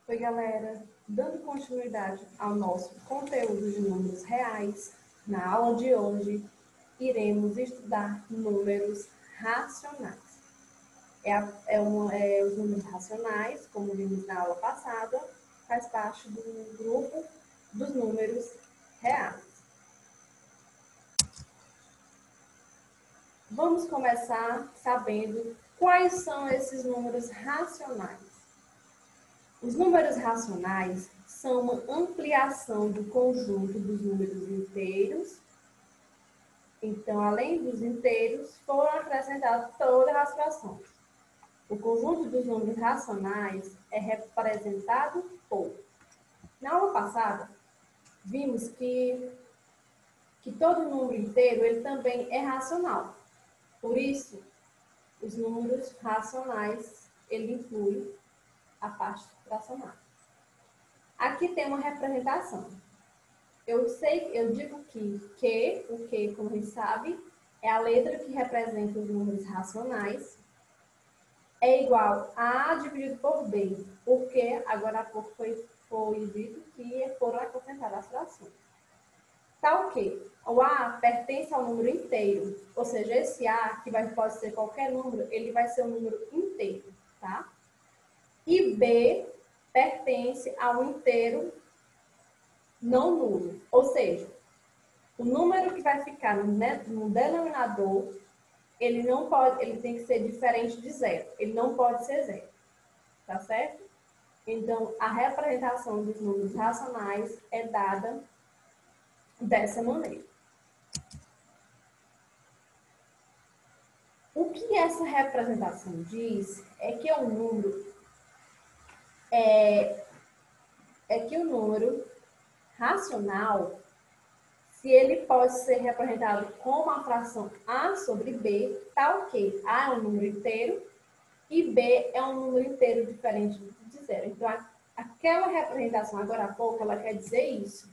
Oi, galera! Dando continuidade ao nosso conteúdo de números reais, na aula de hoje iremos estudar números racionais. Os números racionais, como vimos na aula passada, faz parte do grupo dos números reais. Vamos começar sabendo quais são esses números racionais. Os números racionais são uma ampliação do conjunto dos números inteiros. Então, além dos inteiros, foram acrescentadas todas as frações. O conjunto dos números racionais é representado por... Na aula passada, vimos que todo número inteiro ele também é racional. Por isso, os números racionais, ele inclui a parte fracionária. Aqui tem uma representação. Eu digo que, o que, como a gente sabe, é a letra que representa os números racionais, é igual a A dividido por B, porque agora há pouco foi dito que foram acrescentadas as frações. Tal que o A pertence ao número inteiro, ou seja, esse A, que pode ser qualquer número, ele vai ser um número inteiro, tá? E B pertence ao inteiro não nulo, ou seja, o número que vai ficar no denominador, ele tem que ser diferente de zero, ele não pode ser zero, tá certo? Então, a representação dos números racionais é dada dessa maneira. O que essa representação diz é que o número racional, se ele pode ser representado como a fração A sobre B, tal que A é um número inteiro e B é um número inteiro diferente de zero. Então, aquela representação agora há pouco, ela quer dizer isso,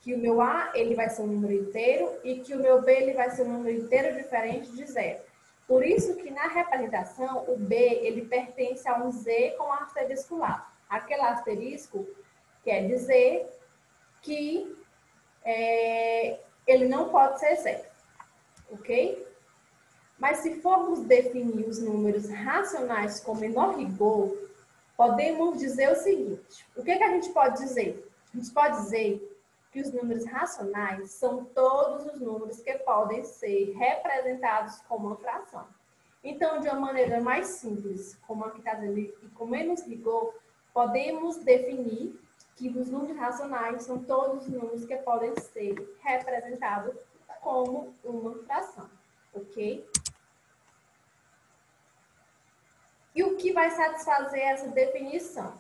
que o meu A ele vai ser um número inteiro e que o meu B ele vai ser um número inteiro diferente de zero. Por isso que na representação, o B ele pertence a um Z com asterisco lá. Aquele asterisco quer dizer que ele não pode ser zero, ok? Mas se formos definir os números racionais com menor rigor, podemos dizer o seguinte: o que a gente pode dizer? A gente pode dizer que os números racionais são todos os números que podem ser representados como uma fração. Então, de uma maneira mais simples, como aqui está dizendo, e com menos rigor, podemos definir que os números racionais são todos os números que podem ser representados como uma fração, ok? E o que vai satisfazer essa definição?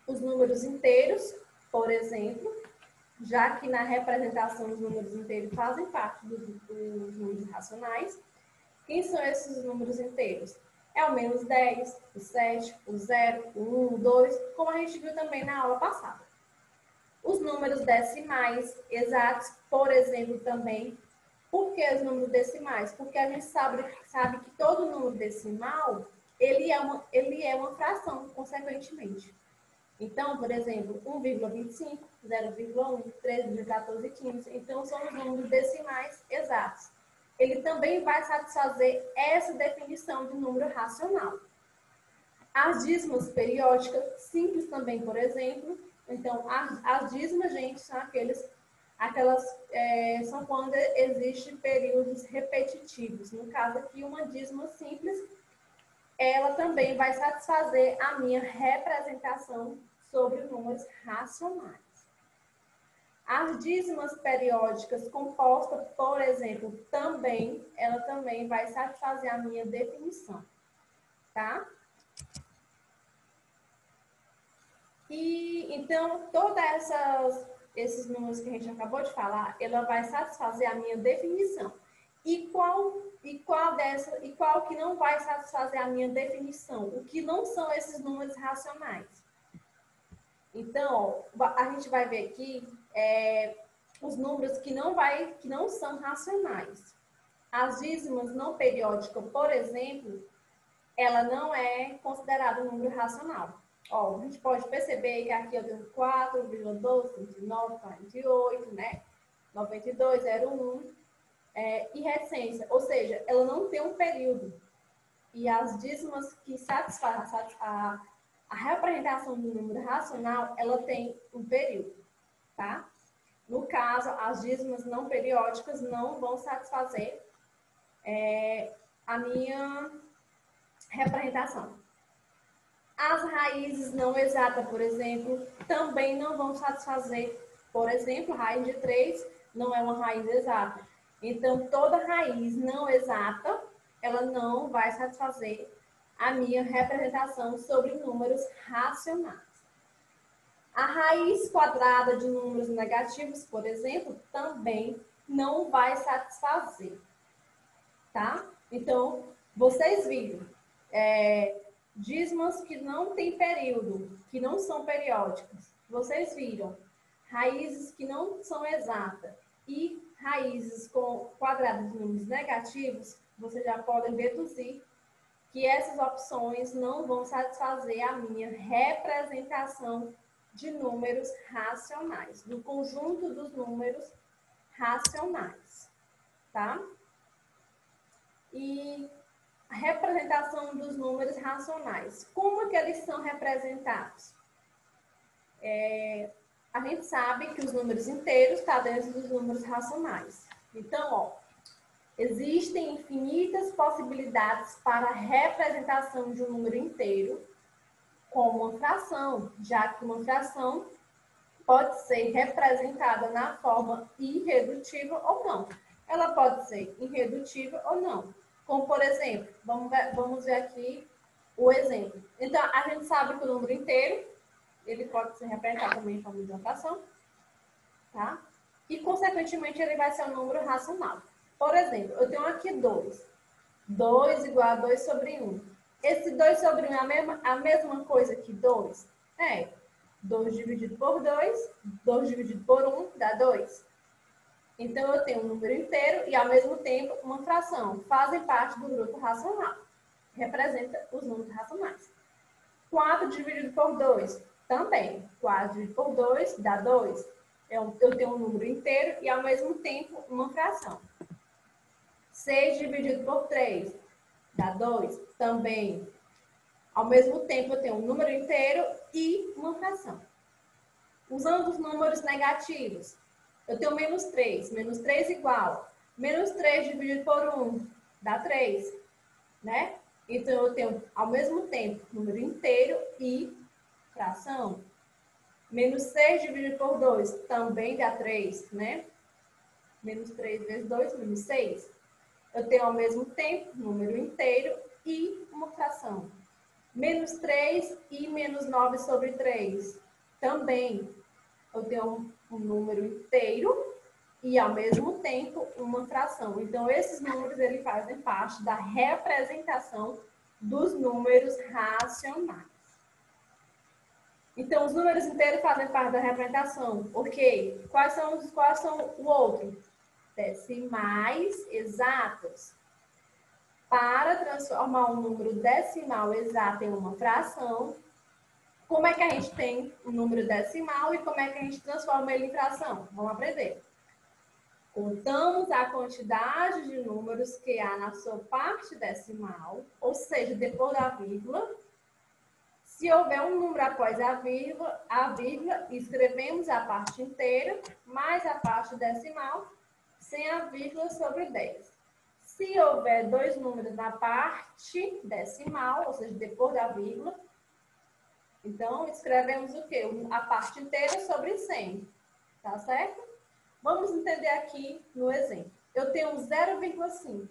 Os números inteiros, por exemplo, já que na representação os números inteiros fazem parte dos números racionais. Quem são esses números inteiros? É o menos 10, o 7, o 0, o 1, o 2, como a gente viu também na aula passada. Os números decimais exatos, por exemplo, também. Por que os números decimais? Porque a gente sabe que todo número decimal, ele é uma fração, consequentemente. Então, por exemplo, 1,25, 0,1, 3,14 e 15. Então, são os números decimais exatos. Ele também vai satisfazer essa definição de número racional. As dízimas periódicas simples também, por exemplo. Então, as dízimas, gente, são são quando existem períodos repetitivos. No caso aqui, uma dízima simples, ela também vai satisfazer a minha representação sobre números racionais. As dízimas periódicas compostas, por exemplo, ela também vai satisfazer a minha definição, tá? E então, todos esses números que a gente acabou de falar, ela vai satisfazer a minha definição. E qual que não vai satisfazer a minha definição? O que não são esses números racionais? Então, ó, a gente vai ver aqui os números que não são racionais. As dízimas não periódicas, por exemplo, ela não é considerada um número racional. Ó, a gente pode perceber que aqui eu tenho 4,12, 39, 48, né? 92, 01, e recência, ou seja, ela não tem um período. E as dízimas que satisfazem a representação do número racional, ela tem um período, tá? No caso, as dízimas não periódicas não vão satisfazer a minha representação. As raízes não exatas, por exemplo, também não vão satisfazer. Por exemplo, raiz de 3 não é uma raiz exata. Então, toda raiz não exata, ela não vai satisfazer a minha representação sobre números racionais. A raiz quadrada de números negativos, por exemplo, também não vai satisfazer, tá? Então, vocês viram, dízimas que não têm período, que não são periódicas. Vocês viram raízes que não são exatas e raízes com quadrados de números negativos, vocês já podem deduzir que essas opções não vão satisfazer a minha representação de números racionais, do conjunto dos números racionais, tá? E a representação dos números racionais. Como que eles são representados? A gente sabe que os números inteiros estão dentro dos números racionais. Então, ó, existem infinitas possibilidades para a representação de um número inteiro como uma fração, já que uma fração pode ser representada na forma irredutível ou não. Ela pode ser irredutível ou não. Como, por exemplo, vamos ver aqui o exemplo. Então, a gente sabe que o número inteiro, ele pode ser representado também em forma de uma fração, tá? E, consequentemente, ele vai ser um número racional. Por exemplo, eu tenho aqui 2. 2 igual a 2 sobre 1. Esse 2 sobre 1 é a mesma coisa que 2? É. 2 dividido por 2, 2 dividido por 1 dá 2. Então, eu tenho um número inteiro e, ao mesmo tempo, uma fração. Fazem parte do grupo racional. Representa os números racionais. 4 dividido por 2, também. 4 dividido por 2 dá 2. Eu tenho um número inteiro e, ao mesmo tempo, uma fração. 6 dividido por 3 dá 2, também. Ao mesmo tempo, eu tenho um número inteiro e uma fração. Usando os números negativos, eu tenho menos 3. Menos 3 igual. Menos 3 dividido por 1 dá 3, né? Então, eu tenho, ao mesmo tempo, número inteiro e fração. Menos 6 dividido por 2 também dá 3, né? Menos 3 vezes 2, menos 6. Eu tenho, ao mesmo tempo, número inteiro e uma fração. Menos 3 e menos 9 sobre 3. Também eu tenho um número inteiro e, ao mesmo tempo, uma fração. Então, esses números eles fazem parte da representação dos números racionais. Então, os números inteiros fazem parte da representação. Ok. Quais são o outro? Decimais exatos. Para transformar um número decimal exato em uma fração, como é que a gente tem um número decimal e como é que a gente transforma ele em fração? Vamos aprender. Contamos a quantidade de números que há na sua parte decimal, ou seja, depois da vírgula. Se houver um número após a vírgula, escrevemos a parte inteira mais a parte decimal, sem a vírgula sobre 10. Se houver dois números na parte decimal, ou seja, depois da vírgula, então escrevemos o quê? A parte inteira sobre 100. Tá certo? Vamos entender aqui no exemplo. Eu tenho 0,5.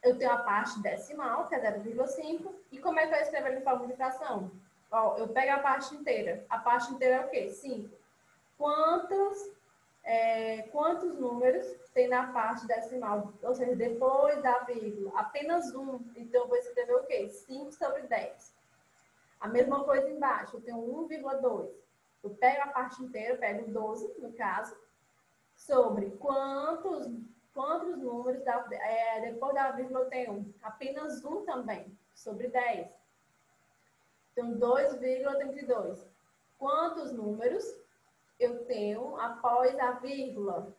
Eu tenho a parte decimal, que é 0,5. E como é que eu escrevo ele em forma de fração? Ó, eu pego a parte inteira. A parte inteira é o quê? 5. Quantos números tem na parte decimal? Ou seja, depois da vírgula. Apenas um. Então, eu vou escrever o quê? 5 sobre 10. A mesma coisa embaixo. Eu tenho 1,2. Eu pego a parte inteira, eu pego 12, no caso, sobre quantos números depois da vírgula eu tenho? Apenas um também, sobre 10. Tenho 2,32. Quantos números eu tenho após a vírgula?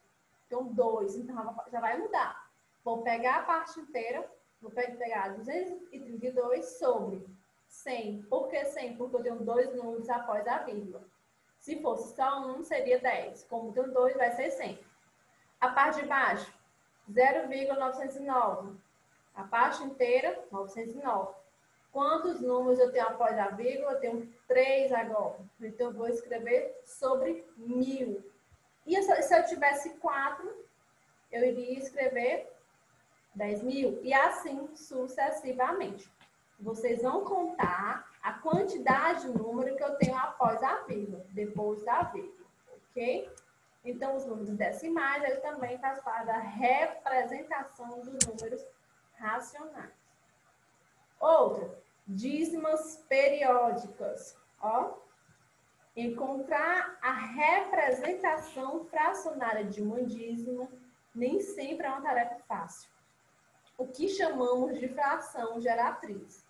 Tenho 2, então já vai mudar. Vou pegar a parte inteira, vou pegar 232 sobre 100. Por que 100? Porque eu tenho 2 números após a vírgula. Se fosse só um, seria 10. Como tenho 2, vai ser 100. A parte de baixo, 0,909. A parte inteira, 909. Quantos números eu tenho após a vírgula? Eu tenho 3 agora. Então, eu vou escrever sobre 1000. E se eu tivesse 4, eu iria escrever 10.000. E assim sucessivamente. Vocês vão contar a quantidade de número que eu tenho após a vírgula, depois da vírgula, ok? Então, os números decimais, eles também fazem parte da representação dos números racionais. Outra, dízimas periódicas. Ó, encontrar a representação fracionária de uma dízima nem sempre é uma tarefa fácil. O que chamamos de fração geratriz.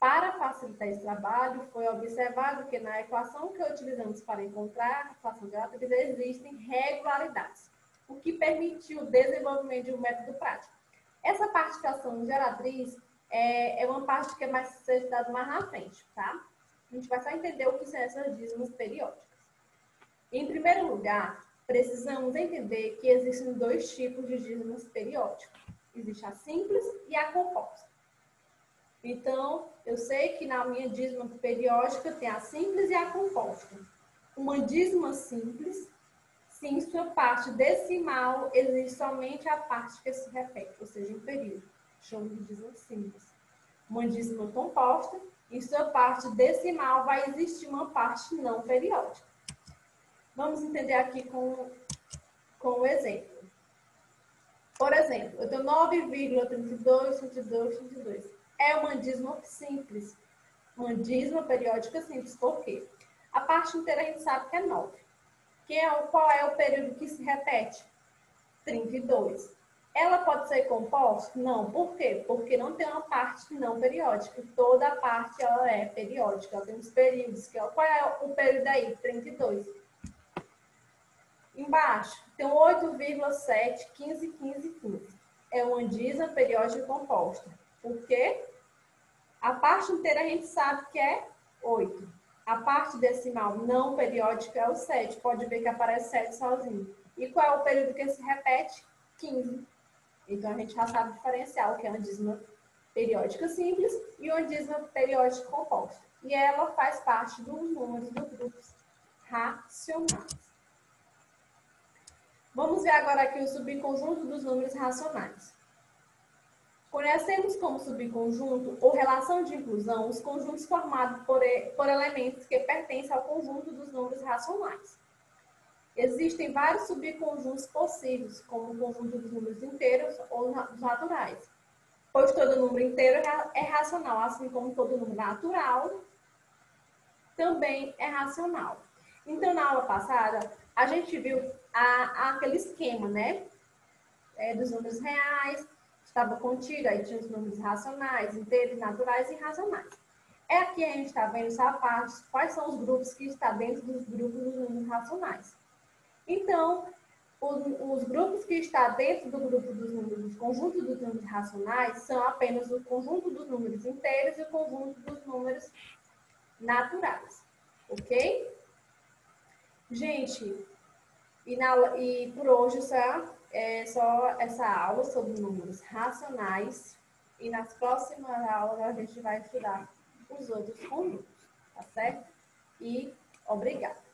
Para facilitar esse trabalho, foi observado que na equação que utilizamos para encontrar a fração geratriz existem regularidades, o que permitiu o desenvolvimento de um método prático. Essa parte de fração geratriz é uma parte que é mais ser estudada mais na frente, tá? A gente vai só entender o que são essas dízimas periódicas. Em primeiro lugar, precisamos entender que existem 2 tipos de dízimas periódicas. Existe a simples e a composta. Então, eu sei que na minha dízima periódica tem a simples e a composta. Uma dízima simples, se em sua parte decimal existe somente a parte que se repete, ou seja, um período. Chamamos de dízima simples. Uma dízima composta, em sua parte decimal vai existir uma parte não periódica. Vamos entender aqui com o exemplo. Por exemplo, eu tenho 9,32, 32, 32. É uma dízima simples. Uma dízima periódica simples. Por quê? A parte inteira a gente sabe que é 9. Qual é o período que se repete? 32. Ela pode ser composta? Não. Por quê? Porque não tem uma parte não periódica. Toda a parte ela é periódica. Ela tem uns períodos. Qual é o período aí? 32. Embaixo, tem 8,7, 15, 15, 15. É uma dízima periódica composta. Por quê? A parte inteira a gente sabe que é 8. A parte decimal não periódica é o 7. Pode ver que aparece 7 sozinho. E qual é o período que se repete? 15. Então, a gente já sabe diferenciar o que é uma dízima periódica simples e uma dízima periódica composta. E ela faz parte dos números dos grupos racionais. Vamos ver agora aqui o subconjunto dos números racionais. Conhecemos como subconjunto ou relação de inclusão os conjuntos formados por elementos que pertencem ao conjunto dos números racionais. Existem vários subconjuntos possíveis, como o conjunto dos números inteiros ou dos naturais, pois todo número inteiro é racional, assim como todo número natural também é racional. Então, na aula passada, a gente viu aquele esquema, né? Dos números reais, estava contido, aí tinha os números racionais, inteiros, naturais e irracionais. Aqui a gente está vendo essa parte, quais são os grupos que estão dentro dos grupos dos números racionais. Então, os grupos que estão dentro do grupo dos números, dos conjuntos dos números racionais, são apenas o conjunto dos números inteiros e o conjunto dos números naturais. Ok? Gente, e por hoje é só essa aula sobre números racionais. E nas próximas aulas a gente vai estudar os outros conjuntos, tá certo? E obrigada.